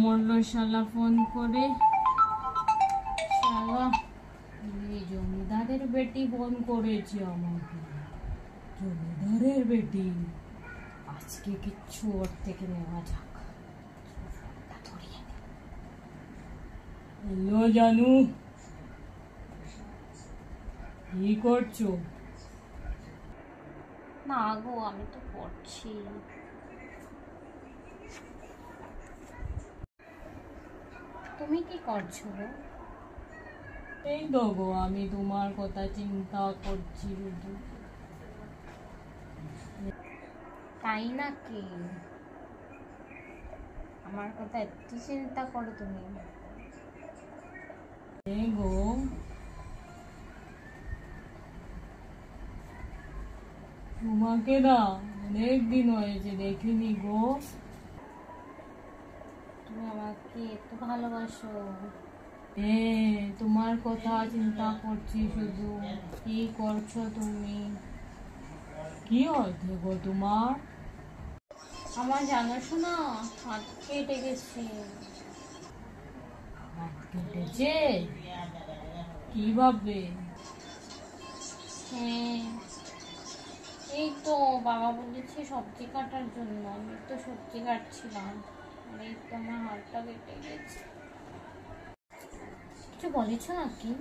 মরলো শালা ফোন করে। শালা এই জমিদারের বেটি ফোন করেছে আমাকে। জমিদারের বেটি, আজকে কিচ্ছু ওর থেকে নেওয়া যাক। হ্যালো জানু, কি করছো? না গো, আমি তো পড়ছি। তুমি কি করছো গো? এই তো গো, আমি তোমার কথা চিন্তা করছি শুধু। তাই নাকি? আমার কথা এত চিন্তা করো তুমি? এই গো, তোমাকে না অনেক দিন হয়েছে দেখিনি গো। তুমি আমাকে এত ভালোবাসো? তোমার কথা চিন্তা করছি শুধু। কি করছো তুমি? কি হয়েছে গো তোমার? আমার জানো শোনা হাত কেটে গেছে। হাত কেটেছে? কিভাবে? হ্যাঁ, এই তো বাবা বলেছে সবজি কাটার জন্য। আমি তো সবজি কাটছিলাম আর এই তো আমার হাতটা কেটে গেছে। কিছু বলেছো নাকি?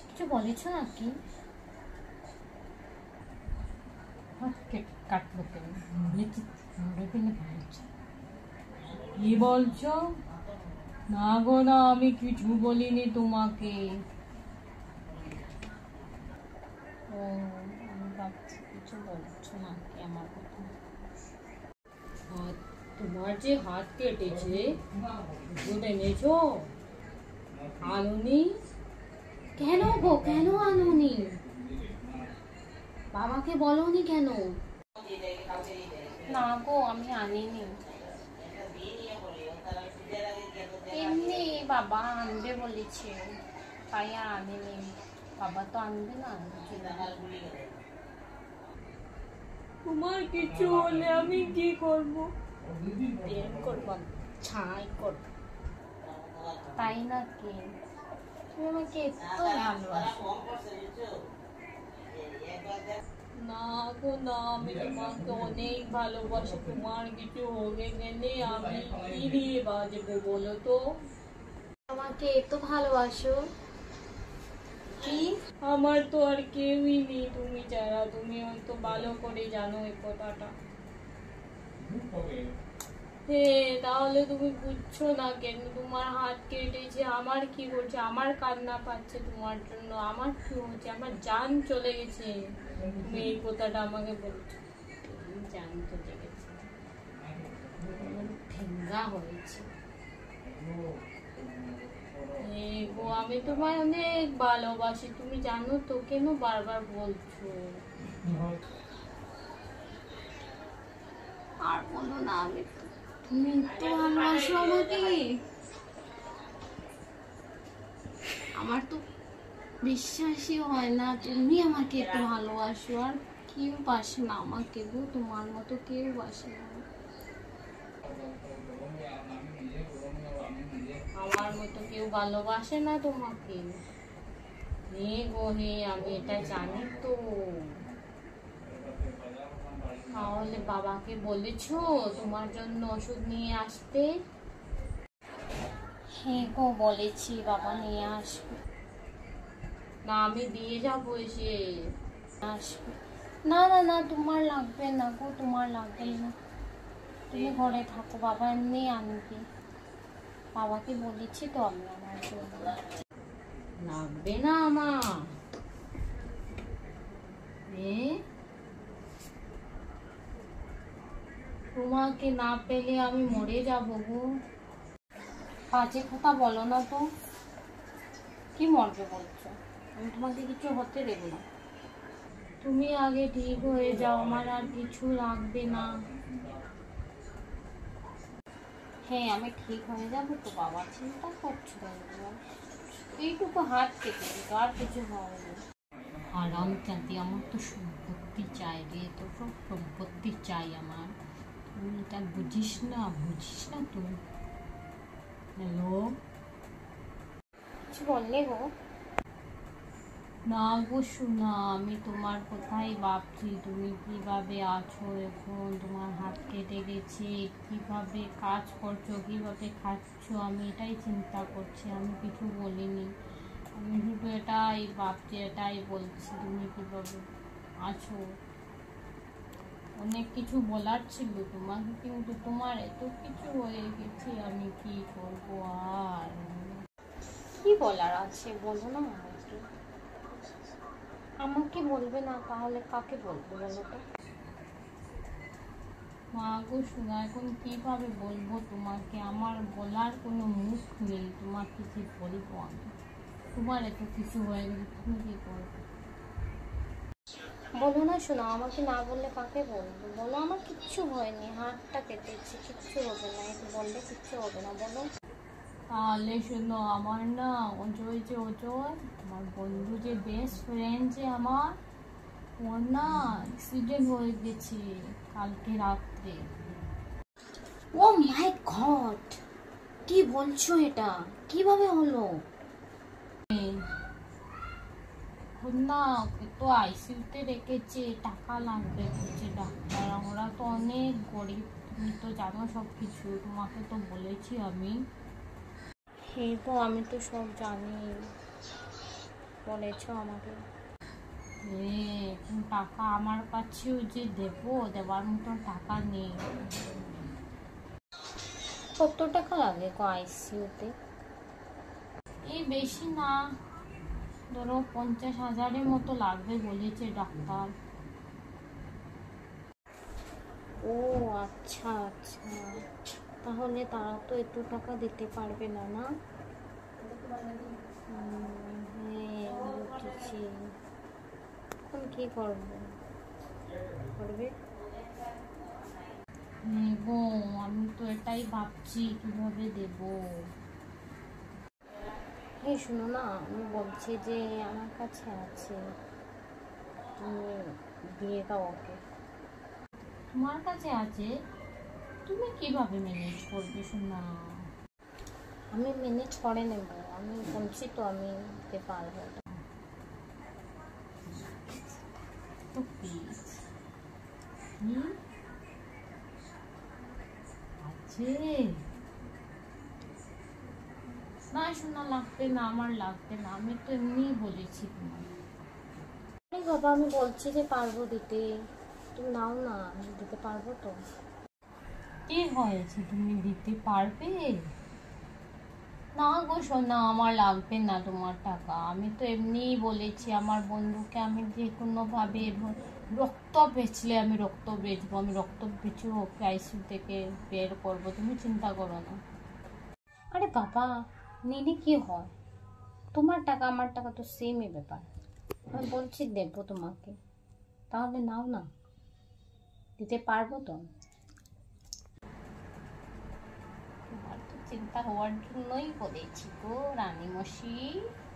কিছু বলেছো নাকি? কাটলো কেন? মরে গেলে ভালো। কি বলছো? না গো না, আমি কিছু বলিনি তোমাকে। ও, আমি ভাবছি কিছু বলছো নাকি আমার কথা। তোমার যে হাত কেটেছে, ওষুধ এনেছো? আনুনি? কেন গো, কেন আনুনি? বাবাকে বলোনি কেন? না গো, আমি আনিনি। এমনি বাবা আনবে বলেছে, তাই আর আনিনি। বাবা তো আনবে না। তোমার কিছু হলে আমি কি করব? প্রেম করবো, ছাই করবো। তাই নাকি? তুমি আমাকে এত ভালোবাসো? না গো না, আমি তোমাকে অনেক ভালোবাসি। তোমার কিছু হয়ে গেলে আমি কি দিয়ে বাজবো বলো তো? আমাকে এত ভালোবাসো? কি? আমার তো আর কেউই নেই তুমি ছাড়া। তুমি হয়তো ভালো করে জানো এই কথাটা। তাহলে তুমি বুঝছো না কেন? তোমার হাত কেটেছে, আমার কি করছে? আমার কান্না পাচ্ছে তোমার জন্য। আমার কি হচ্ছে? আমার জান চলে গেছে। তুমি এই কথাটা আমাকে বলছো? জান চলে গেছে, ঠেঙ্গা হয়েছে। গো, আমি তোমায় অনেক ভালোবাসি, তুমি জানো তো। কেন বারবার বলছো? আর বলো না, আমি তুমি এত ভালোবাসো আমাকে। আমার তো বিশ্বাসই হয় না তুমি আমাকে এত ভালোবাসো। আর কেউ বাসে না আমাকে গো, তোমার মতো কেউ বাসে না। আমার মতো কেউ ভালোবাসে না তোমাকে? গো আমি এটা জানি তো। তাহলে বাবাকে বলেছো তোমার জন্য ওষুধ নিয়ে আসতে? হ্যাঁ গো, বলেছি বাবা নিয়ে আসবে। না, আমি দিয়ে যাবো এসে। আসবে। না না না, তোমার লাগবে না গো, তোমার লাগবে না। তুমি ঘরে থাকো, বাবা এমনি আনবে। বাবাকে বলেছি তো আমি আমার জন্য। লাগবে না আমার। তোমাকে না পেলে আমি মরে যাবো গো। বাজে কথা বলো না তো। কি মরবে বলছো? আমি তোমাকে কিছু হতে দেবো না। তুমি আগে ঠিক হয়ে যাও, আমার আর কিছু লাগবে না। হ্যাঁ, আমি ঠিক হয়ে যাবো তো। বাবা চিন্তা করছো কেন? এইটুকু হাত কেটে দিত, আর কিছু হয়নি। আরাম চাঁদি, আমার তো সম্পত্তি চাই রে, তো সব সম্পত্তি চাই আমার। তুই এটা বুঝিস না তো। হ্যালো, কিছু বললে গো? না গো শোনা, আমি তোমার কথাই ভাবছি। তুমি কিভাবে আছো এখন? তোমার হাত কেটে গেছে, কিভাবে কাজ করছো, কিভাবে খাচ্ছো, আমি এটাই চিন্তা করছি। আমি কিছু বলিনি, আমি শুধু এটাই ভাবছি, এটাই বলছি তুমি কিভাবে আছো। অনেক কিছু বলার ছিল তোমাকে, কিন্তু তোমার এত কিছু হয়ে গেছে, আমি কি করবো আর। কি বলার আছে বলো না আমাকে। আমাকে বলবে না তাহলে কাকে বলবো বলো তো? মা গো শোনা, এখন কিভাবে বলবো তোমাকে? আমার বলার কোনো মুখ নেই, তোমাকে কি বলবো আমি? তোমার এত কিছু হয়ে গেছে, তুমি কি করবে? বলো না শোনা, আমাকে না বললে কাকে বলবো বলো? আমার কিচ্ছু হয়নি, হাতটা কেটেছি, কিচ্ছু হবে না, এটা বললে কিচ্ছু হবে না বলো। তাহলে শোনো, আমার না অজয়, আমার বন্ধু যে বেস্ট ফ্রেন্ড যে আমার, ওর না অ্যাক্সিডেন্ট হয়ে গেছে কালকে রাত্রে। ও মাই গড, কি বলছো? এটা কিভাবে হলো? এখন না ওকে তো আইসিইউতে রেখেছে, টাকা লাগবে বলছে ডাক্তার। আমরা তো অনেক গরিব, তুমি তো জানো সব কিছু, তোমাকে তো বলেছি আমি। হ্যাঁ তো আমি তো সব জানি, বলেছো আমাকে। এখন টাকা আমার কাছেও যে দেবার মতো টাকা নেই। কত টাকা লাগে গো আইসিইউতে? এই বেশি না, ধরো 50,000-এর মতো লাগবে বলেছে ডাক্তার। ও আচ্ছা আচ্ছা, তাহলে তারা তো এত টাকা দিতে পারবে না, না? হ্যাঁ বুঝেছি। এখন কি করবে? গো, আমি তো এটাই ভাবছি কিভাবে দেবো। হ্যাঁ শোনো না, আমি বলছি যে আমার কাছে আছে, তুমি দিয়ে দাও ওকে। তোমার কাছে আছে? তুমি কিভাবে ম্যানেজ করবে শোনা? আমি ম্যানেজ করে নেব, আমি বলছি তো আমি দিতে পারবো। তো প্লিজ। আছে না শোনা, লাগবে না, আমার লাগবে না, আমি তো এমনিই বলেছি তোমার। আরে বাবা, আমি বলছি যে পারবো দিতে, তুমি নাও না, আমি দিতে পারবো তো। কি হয়েছে, তুমি দিতে পারবে? না গো সোনা, আমার লাগবে না তোমার টাকা, আমি তো এমনিই বলেছি আমার বন্ধুকে, আমি যে কোনোভাবে রক্ত বেচলে আমি রক্ত বেচবো, আমি রক্ত বেচে ওকে আইসিইউ থেকে বের করবো, তুমি চিন্তা করো না। আরে বাবা, নিলে কি হয়? তোমার টাকা আমার টাকা তো সেমই ব্যাপার। আমি বলছি দেবো তোমাকে, তাহলে নাও না, দিতে পারবো তো। তোমার তো চিন্তা হওয়ার জন্যই বলেছি গো রানীমশি,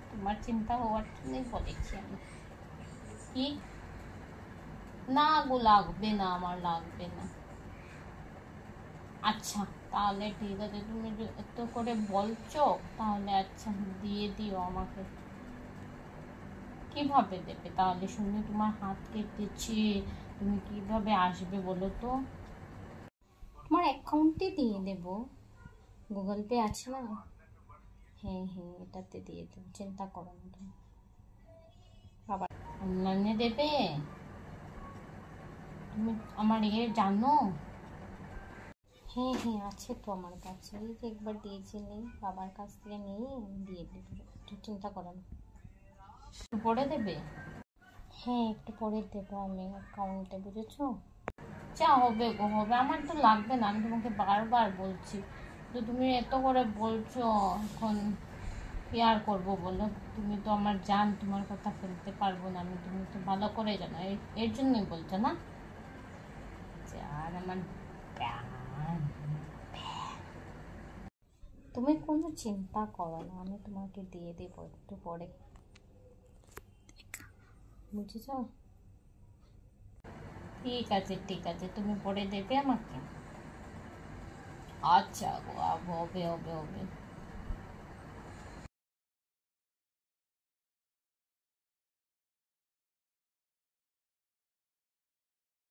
তোমার চিন্তা হওয়ার জন্যই বলেছি আমি। কি? না গো, লাগবে না, আমার লাগবে না। আচ্ছা তাহলে ঠিক আছে, তুমি এত করে বলছো, তাহলে আচ্ছা দিয়ে দিও আমাকে। কিভাবে দেবে তাহলে শুনি? তোমার হাত কেটেছে, তুমি কিভাবে আসবে বলো তো? তোমার অ্যাকাউন্টে দিয়ে দেবো, গুগল পে আছে না? হ্যাঁ হ্যাঁ, এটাতে দিয়ে দেবো, চিন্তা করো না তুমি। বাবা, অনলাইনে দেবে? তুমি আমার জানো? হ্যাঁ হ্যাঁ আছে তো আমার কাছে, এই যে একবার দিয়েছিলি, বাবার কাছ থেকে নিয়ে দিয়ে দেবো, একটু চিন্তা করো না। একটু পরে দেবে? হ্যাঁ একটু পরে দেবো আমি অ্যাকাউন্টে, বুঝেছো? যা হবে গো হবে, আমার তো লাগবে না, আমি তোমাকে বারবার বলছি, তো তুমি এত করে বলছো, এখন কি আর করবো বলো? তুমি তো আমার জান, তোমার কথা ফেলতে পারবো না আমি, তুমি তো ভালো করে জানো, এর জন্যই বলছো না? আর আমার প্রাণ। তুমি কোনো চিন্তা করো না, আমি তোমাকে দিয়ে দেবো একটু পরে, বুঝেছো? ঠিক আছে, তুমি পরে দেবে আমাকে। আচ্ছা গো, হবে হবে হবে।